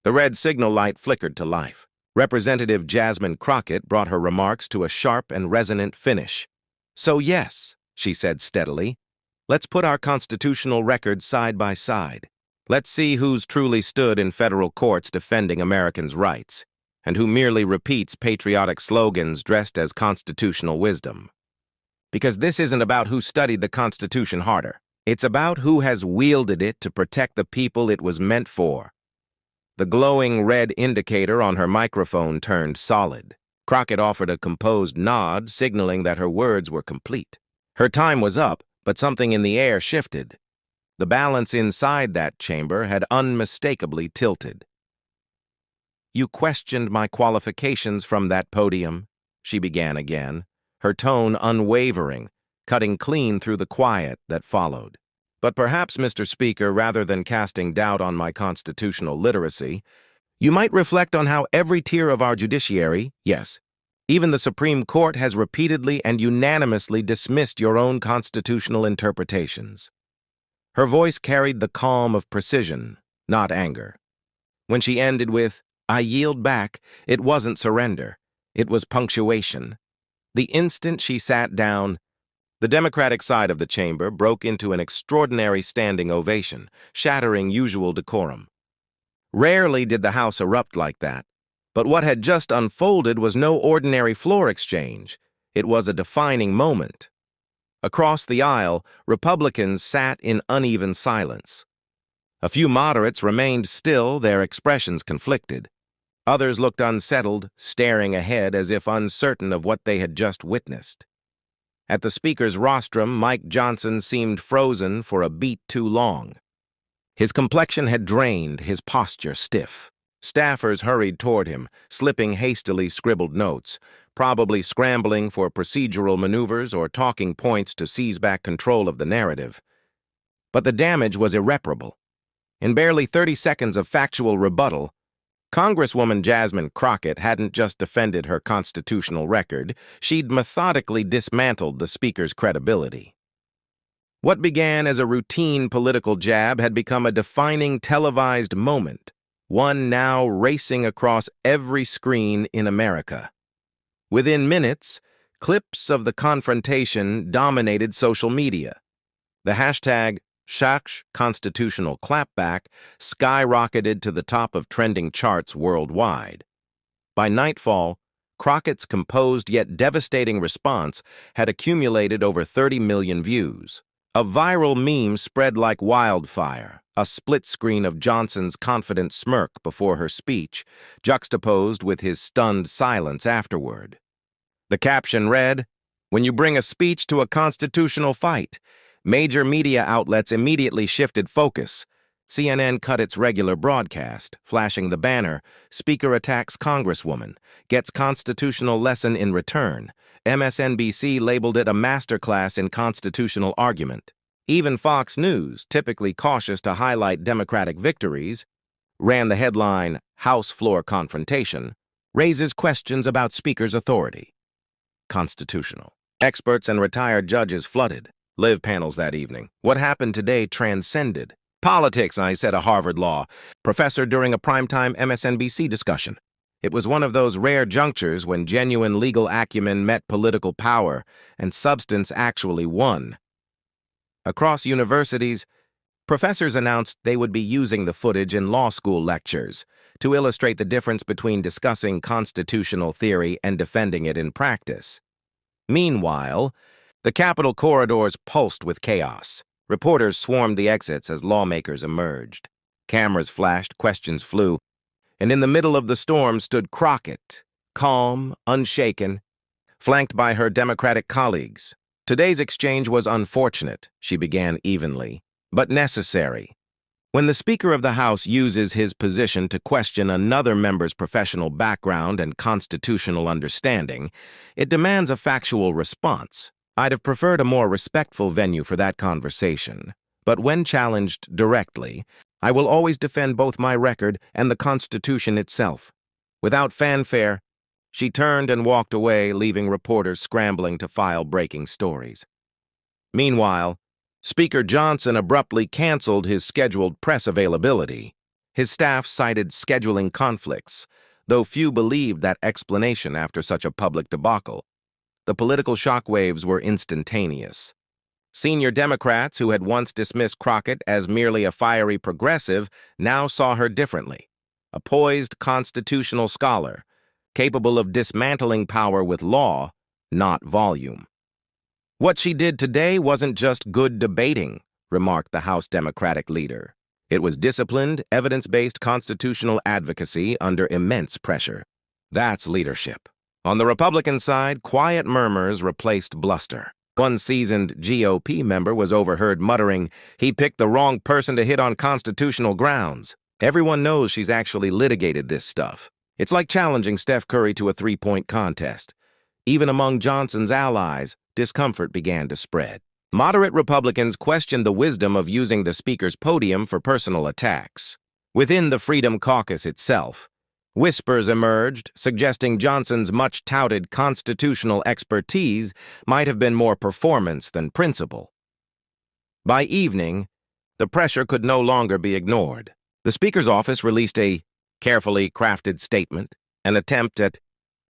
The red signal light flickered to life. Representative Jasmine Crockett brought her remarks to a sharp and resonant finish. "So yes," she said steadily, "let's put our constitutional records side by side. Let's see who's truly stood in federal courts defending Americans' rights, and who merely repeats patriotic slogans dressed as constitutional wisdom. Because this isn't about who studied the Constitution harder. It's about who has wielded it to protect the people it was meant for." The glowing red indicator on her microphone turned solid. Crockett offered a composed nod, signaling that her words were complete. Her time was up, but something in the air shifted. The balance inside that chamber had unmistakably tilted. "You questioned my qualifications from that podium," she began again, her tone unwavering, cutting clean through the quiet that followed. "But perhaps, Mr. Speaker, rather than casting doubt on my constitutional literacy, you might reflect on how every tier of our judiciary, yes, even the Supreme Court, has repeatedly and unanimously dismissed your own constitutional interpretations." Her voice carried the calm of precision, not anger. When she ended with, "I yield back," it wasn't surrender. It was punctuation. The instant she sat down, the Democratic side of the chamber broke into an extraordinary standing ovation, shattering usual decorum. Rarely did the House erupt like that, but what had just unfolded was no ordinary floor exchange. It was a defining moment. Across the aisle, Republicans sat in uneven silence. A few moderates remained still, their expressions conflicted. Others looked unsettled, staring ahead as if uncertain of what they had just witnessed. At the Speaker's rostrum, Mike Johnson seemed frozen for a beat too long. His complexion had drained, his posture stiff. Staffers hurried toward him, slipping hastily scribbled notes, probably scrambling for procedural maneuvers or talking points to seize back control of the narrative. But the damage was irreparable. In barely 30 seconds of factual rebuttal, Congresswoman Jasmine Crockett hadn't just defended her constitutional record, she'd methodically dismantled the Speaker's credibility. What began as a routine political jab had become a defining televised moment, one now racing across every screen in America. Within minutes, clips of the confrontation dominated social media. The hashtag #ConstitutionalClapback skyrocketed to the top of trending charts worldwide. By nightfall, Crockett's composed yet devastating response had accumulated over 30 million views. A viral meme spread like wildfire, a split screen of Johnson's confident smirk before her speech, juxtaposed with his stunned silence afterward. The caption read, "When you bring a speech to a constitutional fight." Major media outlets immediately shifted focus. CNN cut its regular broadcast, flashing the banner, "Speaker attacks Congresswoman, gets constitutional lesson in return." MSNBC labeled it a masterclass in constitutional argument. Even Fox News, typically cautious to highlight Democratic victories, ran the headline, "House Floor Confrontation, Raises Questions About Speaker's Authority." Constitutional. Experts and retired judges flooded. Live panels that evening. What happened today transcended politics, I said a Harvard Law professor during a primetime MSNBC discussion. It was one of those rare junctures when genuine legal acumen met political power and substance actually won. Across universities, professors announced they would be using the footage in law school lectures to illustrate the difference between discussing constitutional theory and defending it in practice. Meanwhile, the Capitol corridors pulsed with chaos. Reporters swarmed the exits as lawmakers emerged. Cameras flashed, questions flew, and in the middle of the storm stood Crockett, calm, unshaken, flanked by her Democratic colleagues. "Today's exchange was unfortunate," she began evenly, "but necessary. When the Speaker of the House uses his position to question another member's professional background and constitutional understanding, it demands a factual response. I'd have preferred a more respectful venue for that conversation, but when challenged directly, I will always defend both my record and the Constitution itself." Without fanfare, she turned and walked away, leaving reporters scrambling to file breaking stories. Meanwhile, Speaker Johnson abruptly canceled his scheduled press availability. His staff cited scheduling conflicts, though few believed that explanation after such a public debacle. The political shockwaves were instantaneous. Senior Democrats who had once dismissed Crockett as merely a fiery progressive now saw her differently, a poised constitutional scholar, capable of dismantling power with law, not volume. "What she did today wasn't just good debating," remarked the House Democratic leader. "It was disciplined, evidence-based constitutional advocacy under immense pressure. That's leadership." On the Republican side, quiet murmurs replaced bluster. One seasoned GOP member was overheard muttering, "He picked the wrong person to hit on constitutional grounds. Everyone knows she's actually litigated this stuff. It's like challenging Steph Curry to a three-point contest." Even among Johnson's allies, discomfort began to spread. Moderate Republicans questioned the wisdom of using the Speaker's podium for personal attacks. Within the Freedom Caucus itself, whispers emerged suggesting Johnson's much-touted constitutional expertise might have been more performance than principle. By evening, the pressure could no longer be ignored. The Speaker's office released a carefully crafted statement, an attempt at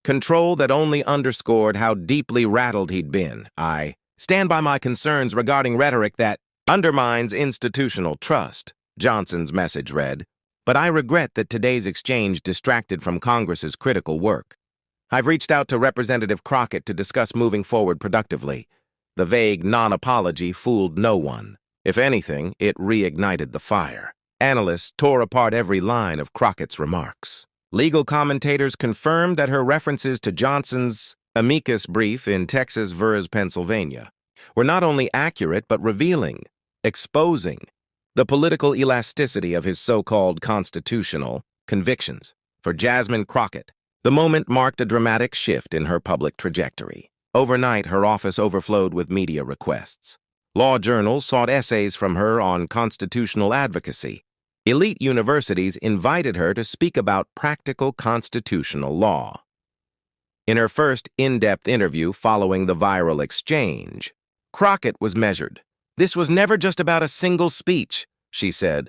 control that only underscored how deeply rattled he'd been. "I stand by my concerns regarding rhetoric that undermines institutional trust," Johnson's message read. "But I regret that today's exchange distracted from Congress's critical work. I've reached out to Representative Crockett to discuss moving forward productively." The vague non-apology fooled no one. If anything, it reignited the fire. Analysts tore apart every line of Crockett's remarks. Legal commentators confirmed that her references to Johnson's amicus brief in Texas versus Pennsylvania were not only accurate but revealing, exposing the political elasticity of his so-called constitutional convictions. For Jasmine Crockett, the moment marked a dramatic shift in her public trajectory. Overnight, her office overflowed with media requests. Law journals sought essays from her on constitutional advocacy. Elite universities invited her to speak about practical constitutional law. In her first in-depth interview following the viral exchange, Crockett was measured. "This was never just about a single speech," she said.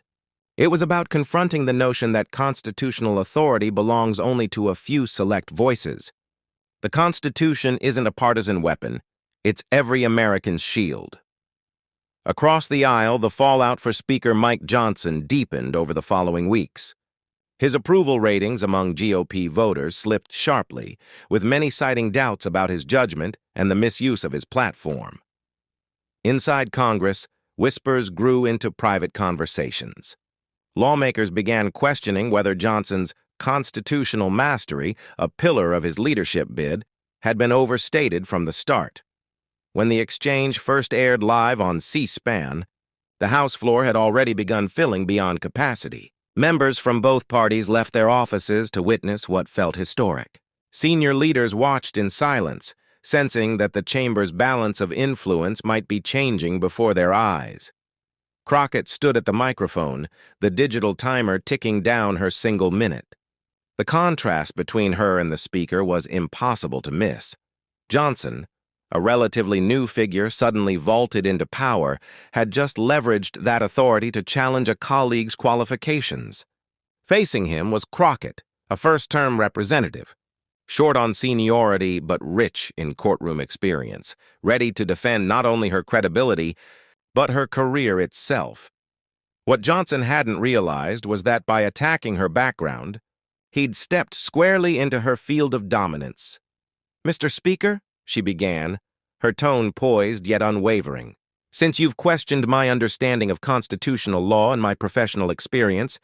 "It was about confronting the notion that constitutional authority belongs only to a few select voices. The Constitution isn't a partisan weapon. It's every American's shield." Across the aisle, the fallout for Speaker Mike Johnson deepened over the following weeks. His approval ratings among GOP voters slipped sharply, with many citing doubts about his judgment and the misuse of his platform. Inside Congress, whispers grew into private conversations. Lawmakers began questioning whether Johnson's constitutional mastery, a pillar of his leadership bid, had been overstated from the start. When the exchange first aired live on C-SPAN, the House floor had already begun filling beyond capacity. Members from both parties left their offices to witness what felt historic. Senior leaders watched in silence, sensing that the chamber's balance of influence might be changing before their eyes. Crockett stood at the microphone, the digital timer ticking down her single minute. The contrast between her and the Speaker was impossible to miss. Johnson, a relatively new figure suddenly vaulted into power, had just leveraged that authority to challenge a colleague's qualifications. Facing him was Crockett, a first-term representative, short on seniority but rich in courtroom experience, ready to defend not only her credibility, but her career itself. What Johnson hadn't realized was that by attacking her background, he'd stepped squarely into her field of dominance. "Mr. Speaker," she began, her tone poised yet unwavering, "since you've questioned my understanding of constitutional law and my professional experience,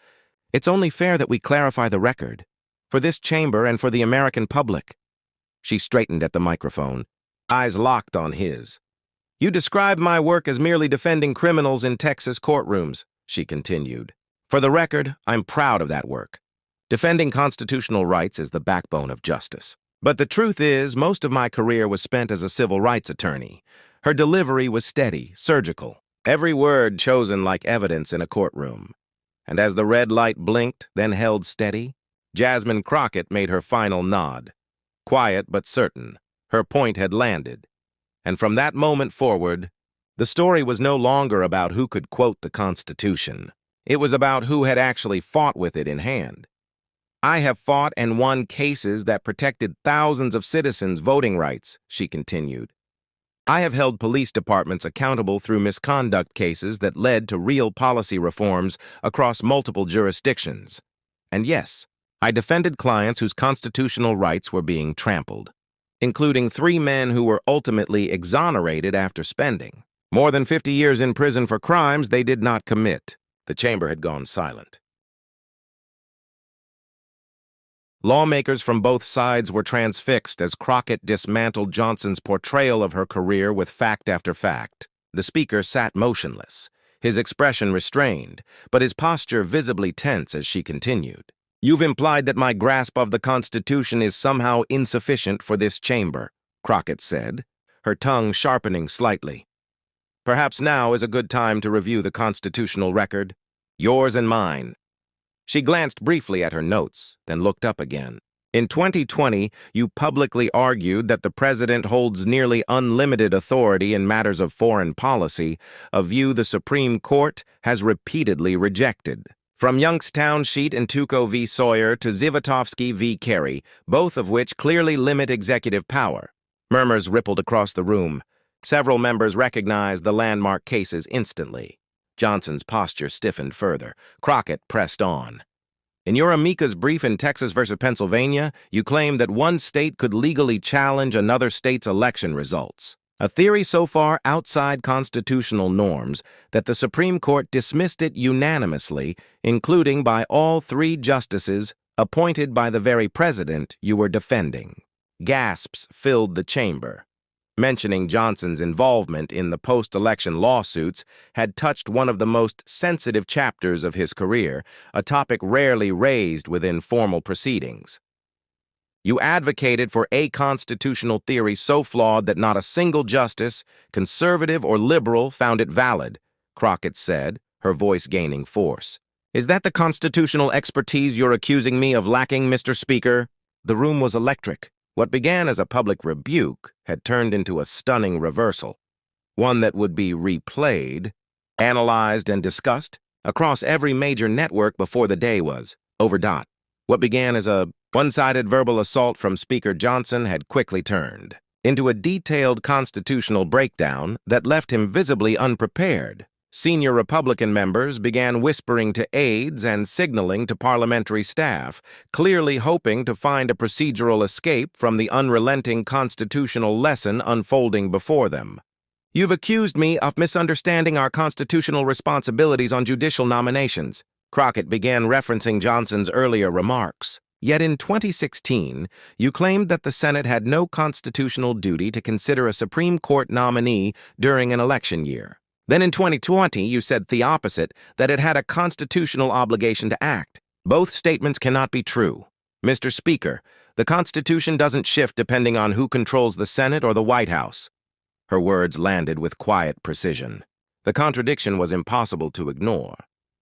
it's only fair that we clarify the record, for this chamber and for the American public." She straightened at the microphone, eyes locked on his. "You described my work as merely defending criminals in Texas courtrooms," she continued. "For the record, I'm proud of that work. Defending constitutional rights is the backbone of justice. But the truth is, most of my career was spent as a civil rights attorney. Her delivery was steady, surgical, every word chosen like evidence in a courtroom. And as the red light blinked, then held steady, Jasmine Crockett made her final nod. Quiet but certain, her point had landed. And from that moment forward, the story was no longer about who could quote the Constitution. It was about who had actually fought with it in hand. "I have fought and won cases that protected thousands of citizens' voting rights," she continued. "I have held police departments accountable through misconduct cases that led to real policy reforms across multiple jurisdictions. And yes, I defended clients whose constitutional rights were being trampled, including 3 men who were ultimately exonerated after spending more than 50 years in prison for crimes they did not commit." The chamber had gone silent. Lawmakers from both sides were transfixed as Crockett dismantled Johnson's portrayal of her career with fact after fact. The speaker sat motionless, his expression restrained, but his posture visibly tense as she continued. "You've implied that my grasp of the Constitution is somehow insufficient for this chamber," Crockett said, her tongue sharpening slightly. "Perhaps now is a good time to review the constitutional record, yours and mine." She glanced briefly at her notes, then looked up again. "In 2020, you publicly argued that the president holds nearly unlimited authority in matters of foreign policy, a view the Supreme Court has repeatedly rejected. From Youngstown Sheet and Tuco v. Sawyer to Zivotofsky v. Kerry, both of which clearly limit executive power." Murmurs rippled across the room. Several members recognized the landmark cases instantly. Johnson's posture stiffened further. Crockett pressed on. "In your amicus brief in Texas versus Pennsylvania, you claimed that one state could legally challenge another state's election results, a theory so far outside constitutional norms that the Supreme Court dismissed it unanimously, including by all 3 justices appointed by the very president you were defending." Gasps filled the chamber. Mentioning Johnson's involvement in the post-election lawsuits had touched one of the most sensitive chapters of his career, a topic rarely raised within formal proceedings. "You advocated for a constitutional theory so flawed that not a single justice, conservative or liberal, found it valid," Crockett said, her voice gaining force. "Is that the constitutional expertise you're accusing me of lacking, Mr. Speaker?" The room was electric. What began as a public rebuke had turned into a stunning reversal, one that would be replayed, analyzed, and discussed across every major network before the day was over. What began as a one-sided verbal assault from Speaker Johnson had quickly turned into a detailed constitutional breakdown that left him visibly unprepared. Senior Republican members began whispering to aides and signaling to parliamentary staff, clearly hoping to find a procedural escape from the unrelenting constitutional lesson unfolding before them. "You've accused me of misunderstanding our constitutional responsibilities on judicial nominations," Crockett began referencing Johnson's earlier remarks. "Yet in 2016, you claimed that the Senate had no constitutional duty to consider a Supreme Court nominee during an election year. Then in 2020, you said the opposite, that it had a constitutional obligation to act. Both statements cannot be true. Mr. Speaker, the Constitution doesn't shift depending on who controls the Senate or the White House." Her words landed with quiet precision. The contradiction was impossible to ignore.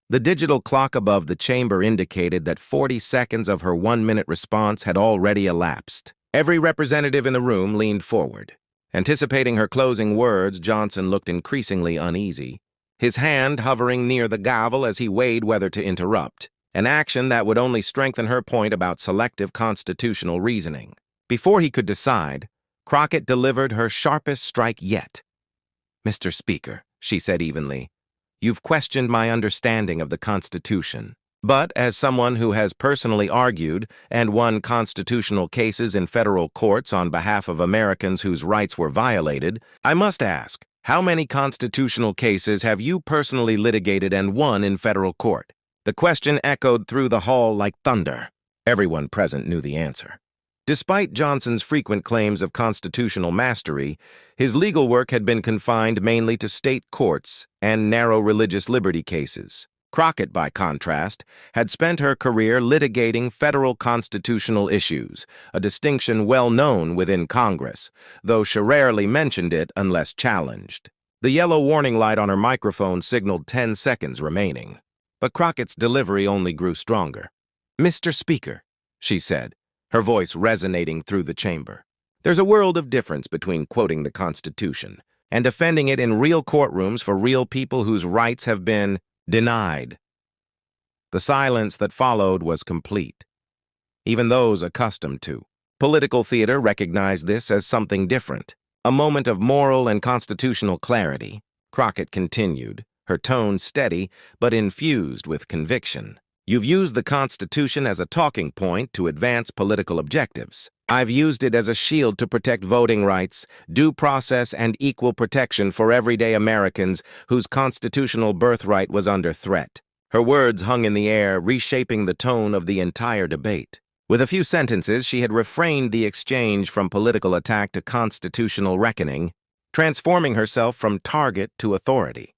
The digital clock above the chamber indicated that 40 seconds of her 1-minute response had already elapsed. Every representative in the room leaned forward. Anticipating her closing words, Johnson looked increasingly uneasy, his hand hovering near the gavel as he weighed whether to interrupt, an action that would only strengthen her point about selective constitutional reasoning. Before he could decide, Crockett delivered her sharpest strike yet. "Mr. Speaker," she said evenly, "you've questioned my understanding of the Constitution. But as someone who has personally argued and won constitutional cases in federal courts on behalf of Americans whose rights were violated, I must ask, how many constitutional cases have you personally litigated and won in federal court?" The question echoed through the hall like thunder. Everyone present knew the answer. Despite Johnson's frequent claims of constitutional mastery, his legal work had been confined mainly to state courts and narrow religious liberty cases. Crockett, by contrast, had spent her career litigating federal constitutional issues, a distinction well known within Congress, though she rarely mentioned it unless challenged. The yellow warning light on her microphone signaled 10 seconds remaining, but Crockett's delivery only grew stronger. "Mr. Speaker," she said, her voice resonating through the chamber, "there's a world of difference between quoting the Constitution and defending it in real courtrooms for real people whose rights have been denied. The silence that followed was complete. Even those accustomed to political theater recognized this as something different, a moment of moral and constitutional clarity. Crockett continued, her tone steady but infused with conviction. You've used the Constitution as a talking point to advance political objectives. I've used it as a shield to protect voting rights, due process, and equal protection for everyday Americans whose constitutional birthright was under threat. Her words hung in the air, reshaping the tone of the entire debate. With a few sentences, she had refrained the exchange from political attack to constitutional reckoning, transforming herself from target to authority.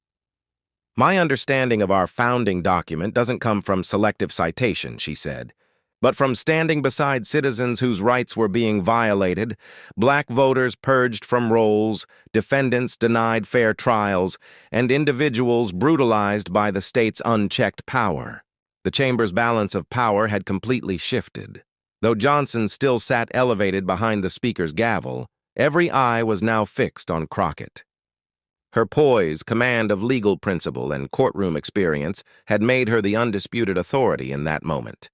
My understanding of our founding document doesn't come from selective citation, she said, but from standing beside citizens whose rights were being violated, black voters purged from rolls, defendants denied fair trials, and individuals brutalized by the state's unchecked power. The chamber's balance of power had completely shifted. Though Johnson still sat elevated behind the speaker's gavel, every eye was now fixed on Crockett. Her poise, command of legal principle, and courtroom experience had made her the undisputed authority in that moment.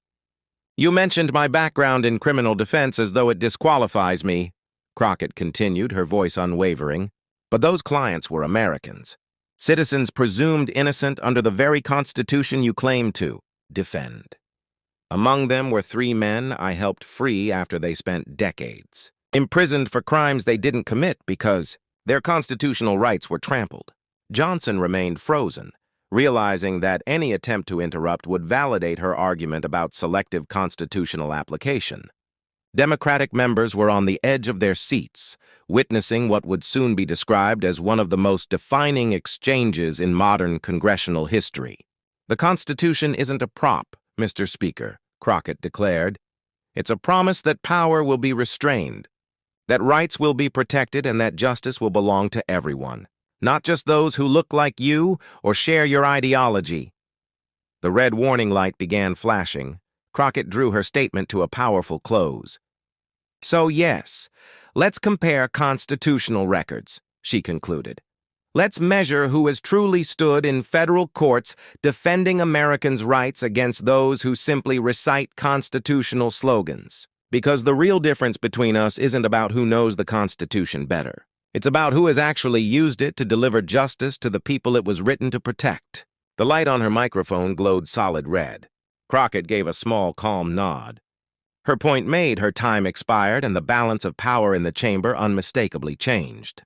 You mentioned my background in criminal defense as though it disqualifies me, Crockett continued, her voice unwavering. But those clients were Americans, citizens presumed innocent under the very Constitution you claim to defend. Among them were 3 men I helped free after they spent decades imprisoned for crimes they didn't commit because their constitutional rights were trampled. Johnson remained frozen, realizing that any attempt to interrupt would validate her argument about selective constitutional application. Democratic members were on the edge of their seats, witnessing what would soon be described as one of the most defining exchanges in modern congressional history. The Constitution isn't a prop, Mr. Speaker, Crockett declared. It's a promise that power will be restrained, that rights will be protected, and that justice will belong to everyone, not just those who look like you or share your ideology. The red warning light began flashing. Crockett drew her statement to a powerful close. So yes, let's compare constitutional records, she concluded. Let's measure who has truly stood in federal courts defending Americans' rights against those who simply recite constitutional slogans. Because the real difference between us isn't about who knows the Constitution better. It's about who has actually used it to deliver justice to the people it was written to protect. The light on her microphone glowed solid red. Crockett gave a small, calm nod. Her point made, her time expired, and the balance of power in the chamber unmistakably changed.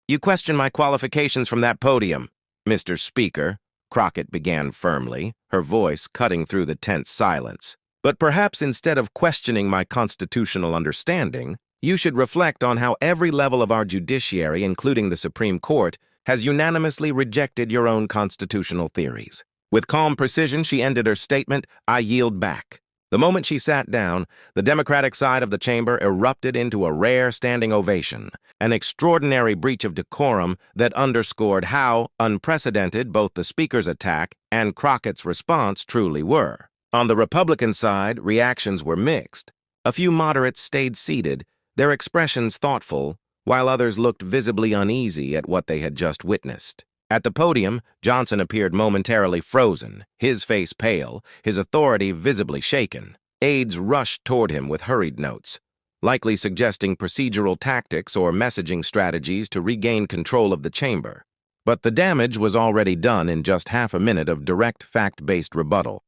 You question my qualifications from that podium, Mr. Speaker, Crockett began firmly, her voice cutting through the tense silence. But perhaps instead of questioning my constitutional understanding, you should reflect on how every level of our judiciary, including the Supreme Court, has unanimously rejected your own constitutional theories. With calm precision, she ended her statement, I yield back. The moment she sat down, the Democratic side of the chamber erupted into a rare standing ovation, an extraordinary breach of decorum that underscored how unprecedented both the Speaker's attack and Crockett's response truly were. On the Republican side, reactions were mixed. A few moderates stayed seated, their expressions thoughtful, while others looked visibly uneasy at what they had just witnessed. At the podium, Johnson appeared momentarily frozen, his face pale, his authority visibly shaken. Aides rushed toward him with hurried notes, likely suggesting procedural tactics or messaging strategies to regain control of the chamber. But the damage was already done in just half a minute of direct fact-based rebuttal.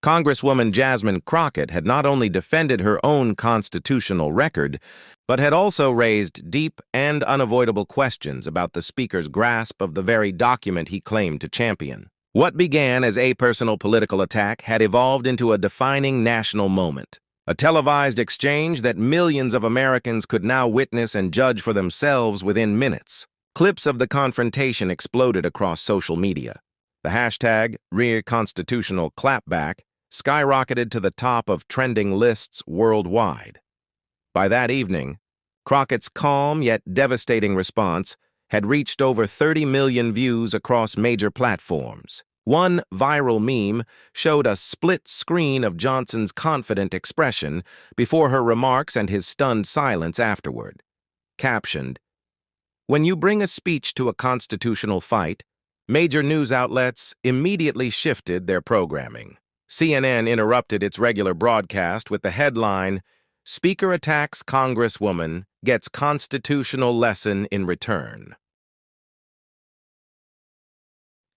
Congresswoman Jasmine Crockett had not only defended her own constitutional record, but had also raised deep and unavoidable questions about the Speaker's grasp of the very document he claimed to champion. What began as a personal political attack had evolved into a defining national moment, a televised exchange that millions of Americans could now witness and judge for themselves within minutes. Clips of the confrontation exploded across social media. The hashtag #RearConstitutionalClapback skyrocketed to the top of trending lists worldwide. By that evening, Crockett's calm yet devastating response had reached over 30 million views across major platforms. One viral meme showed a split screen of Johnson's confident expression before her remarks and his stunned silence afterward. Captioned, "When you bring a speech to a constitutional fight, Major news outlets immediately shifted their programming. CNN interrupted its regular broadcast with the headline, "Speaker attacks Congresswoman, gets constitutional lesson in return."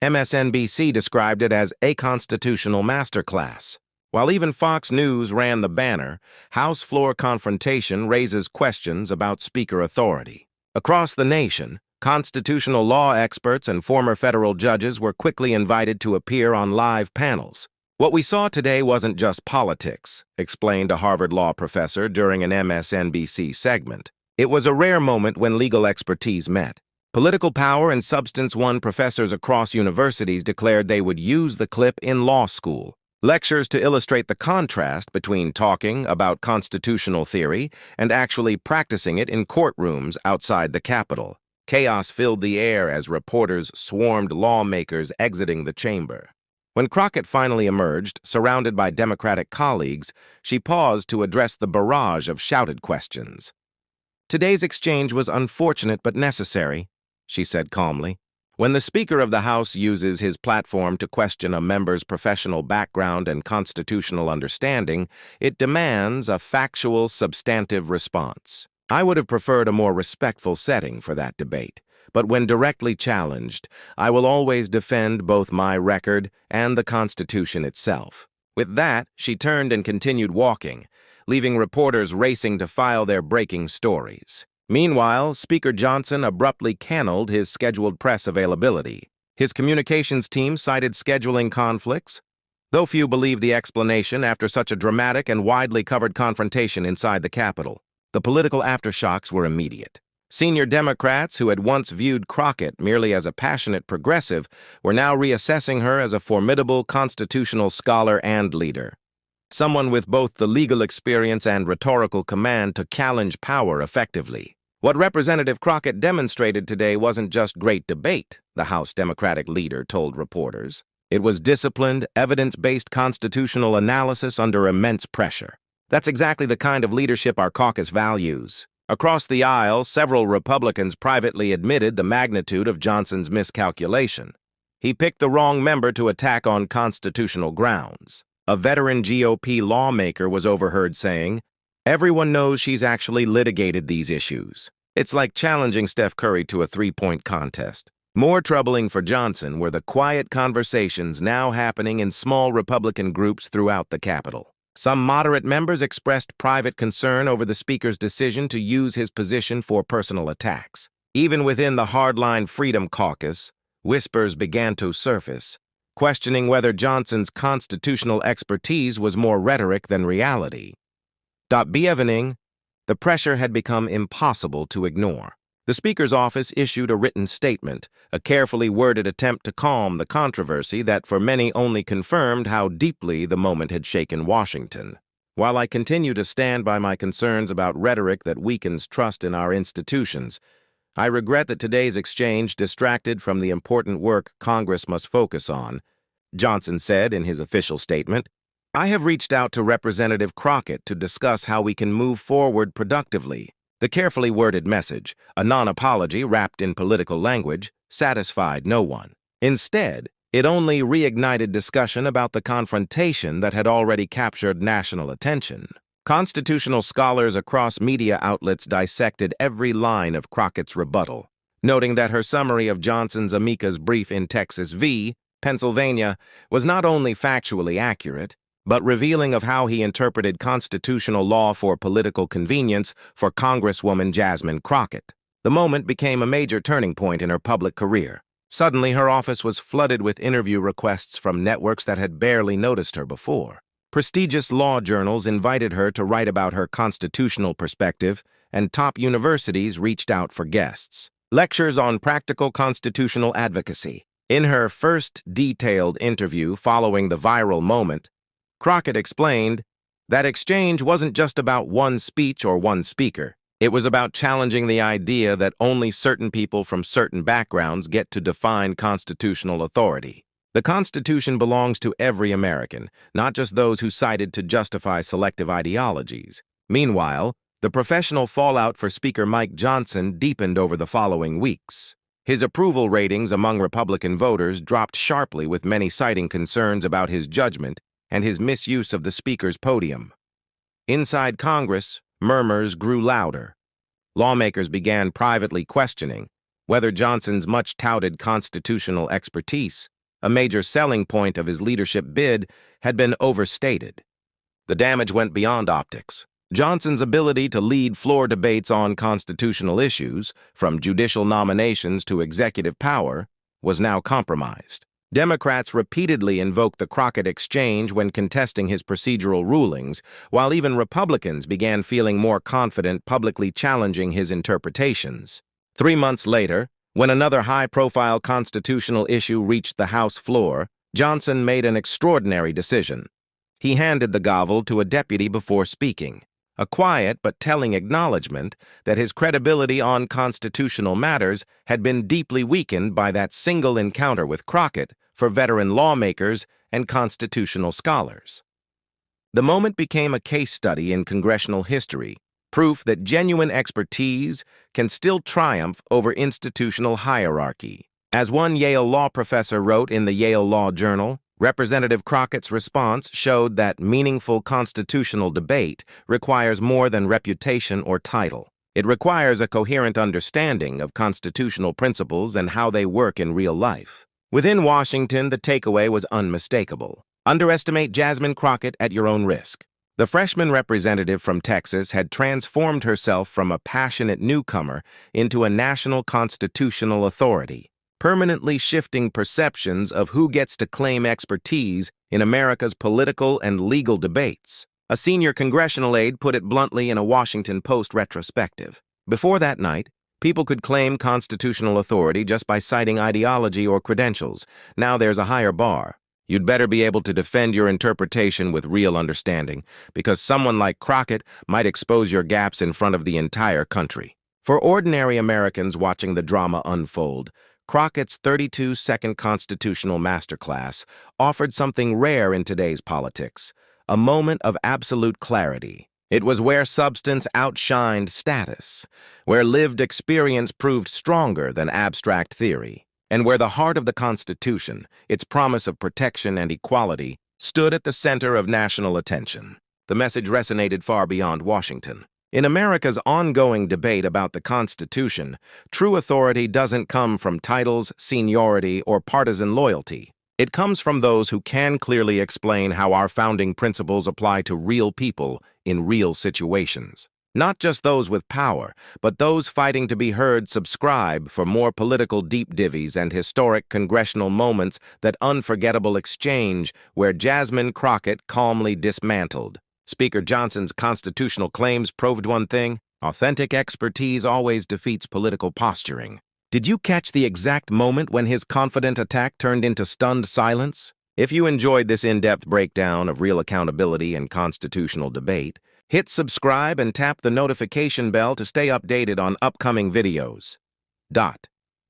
MSNBC described it as a constitutional masterclass. While even Fox News ran the banner, House floor confrontation raises questions about Speaker authority. Across the nation, constitutional law experts and former federal judges were quickly invited to appear on live panels. "What we saw today wasn't just politics," explained a Harvard law professor during an MSNBC segment. "It was a rare moment when legal expertise met. Political power and Substance 1 professors across universities declared they would use the clip in law school. Lectures to illustrate the contrast between talking about constitutional theory and actually practicing it in courtrooms outside the Capitol. Chaos filled the air as reporters swarmed lawmakers exiting the chamber. When Crockett finally emerged, surrounded by Democratic colleagues, she paused to address the barrage of shouted questions. "Today's exchange was unfortunate but necessary," she said calmly. "When the Speaker of the House uses his platform to question a member's professional background and constitutional understanding, it demands a factual, substantive response. I would have preferred a more respectful setting for that debate, but when directly challenged, I will always defend both my record and the Constitution itself." With that, she turned and continued walking, leaving reporters racing to file their breaking stories. Meanwhile, Speaker Johnson abruptly canceled his scheduled press availability. His communications team cited scheduling conflicts, though few believed the explanation after such a dramatic and widely covered confrontation inside the Capitol. The political aftershocks were immediate. Senior Democrats who had once viewed Crockett merely as a passionate progressive were now reassessing her as a formidable constitutional scholar and leader. Someone with both the legal experience and rhetorical command to challenge power effectively. What Representative Crockett demonstrated today wasn't just great debate, the House Democratic leader told reporters. It was disciplined, evidence-based constitutional analysis under immense pressure. That's exactly the kind of leadership our caucus values. Across the aisle, several Republicans privately admitted the magnitude of Johnson's miscalculation. He picked the wrong member to attack on constitutional grounds. A veteran GOP lawmaker was overheard saying, "Everyone knows she's actually litigated these issues. It's like challenging Steph Curry to a three-point contest." More troubling for Johnson were the quiet conversations now happening in small Republican groups throughout the Capitol. Some moderate members expressed private concern over the Speaker's decision to use his position for personal attacks. Even within the hardline Freedom Caucus, whispers began to surface, questioning whether Johnson's constitutional expertise was more rhetoric than reality. Evening, the pressure had become impossible to ignore. The Speaker's office issued a written statement, a carefully worded attempt to calm the controversy that for many only confirmed how deeply the moment had shaken Washington. "While I continue to stand by my concerns about rhetoric that weakens trust in our institutions, I regret that today's exchange distracted from the important work Congress must focus on," Johnson said in his official statement. "I have reached out to Representative Crockett to discuss how we can move forward productively." The carefully worded message, a non-apology wrapped in political language, satisfied no one. Instead, it only reignited discussion about the confrontation that had already captured national attention. Constitutional scholars across media outlets dissected every line of Crockett's rebuttal, noting that her summary of Johnson's amicus brief in Texas v. Pennsylvania was not only factually accurate, but revealing of how he interpreted constitutional law for political convenience for Congresswoman Jasmine Crockett. The moment became a major turning point in her public career. Suddenly, her office was flooded with interview requests from networks that had barely noticed her before. Prestigious law journals invited her to write about her constitutional perspective, and top universities reached out for guests. Lectures on practical constitutional advocacy. In her first detailed interview following the viral moment, Crockett explained that exchange wasn't just about one speech or one speaker. It was about challenging the idea that only certain people from certain backgrounds get to define constitutional authority. The Constitution belongs to every American, not just those who cited to justify selective ideologies. Meanwhile, the professional fallout for Speaker Mike Johnson deepened over the following weeks. His approval ratings among Republican voters dropped sharply, with many citing concerns about his judgment and his misuse of the Speaker's podium. Inside Congress, murmurs grew louder. Lawmakers began privately questioning whether Johnson's much-touted constitutional expertise, a major selling point of his leadership bid, had been overstated. The damage went beyond optics. Johnson's ability to lead floor debates on constitutional issues, from judicial nominations to executive power, was now compromised. Democrats repeatedly invoked the Crockett Exchange when contesting his procedural rulings, while even Republicans began feeling more confident publicly challenging his interpretations. 3 months later, when another high-profile constitutional issue reached the House floor, Johnson made an extraordinary decision. He handed the gavel to a deputy before speaking, a quiet but telling acknowledgement that his credibility on constitutional matters had been deeply weakened by that single encounter with Crockett for veteran lawmakers and constitutional scholars. The moment became a case study in congressional history, proof that genuine expertise can still triumph over institutional hierarchy. As one Yale law professor wrote in the Yale Law Journal, Representative Crockett's response showed that meaningful constitutional debate requires more than reputation or title. It requires a coherent understanding of constitutional principles and how they work in real life. Within Washington, the takeaway was unmistakable. Underestimate Jasmine Crockett at your own risk. The freshman representative from Texas had transformed herself from a passionate newcomer into a national constitutional authority, permanently shifting perceptions of who gets to claim expertise in America's political and legal debates. A senior congressional aide put it bluntly in a Washington Post retrospective. Before that night, people could claim constitutional authority just by citing ideology or credentials. Now there's a higher bar. You'd better be able to defend your interpretation with real understanding, because someone like Crockett might expose your gaps in front of the entire country. For ordinary Americans watching the drama unfold, Crockett's 32-second constitutional masterclass offered something rare in today's politics, a moment of absolute clarity. It was where substance outshined status, where lived experience proved stronger than abstract theory, and where the heart of the Constitution, its promise of protection and equality, stood at the center of national attention. The message resonated far beyond Washington. In America's ongoing debate about the Constitution, true authority doesn't come from titles, seniority, or partisan loyalty. It comes from those who can clearly explain how our founding principles apply to real people in real situations. Not just those with power, but those fighting to be heard. Subscribe for more political deep divvies and historic congressional moments. That unforgettable exchange where Jasmine Crockett calmly dismantled Speaker Johnson's constitutional claims proved one thing: authentic expertise always defeats political posturing. Did you catch the exact moment when his confident attack turned into stunned silence? If you enjoyed this in-depth breakdown of real accountability and constitutional debate, hit subscribe and tap the notification bell to stay updated on upcoming videos.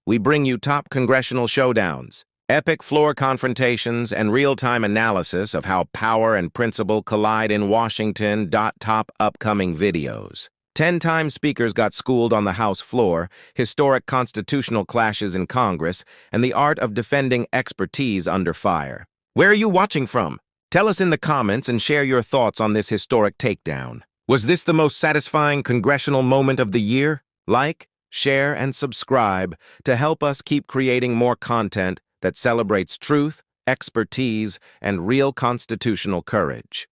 We bring you top congressional showdowns, epic floor confrontations, and real-time analysis of how power and principle collide in Washington. Top upcoming videos. 10-time speakers got schooled on the House floor, historic constitutional clashes in Congress, and the art of defending expertise under fire. Where are you watching from? Tell us in the comments and share your thoughts on this historic takedown. Was this the most satisfying congressional moment of the year? Like, share, and subscribe to help us keep creating more content that celebrates truth, expertise, and real constitutional courage.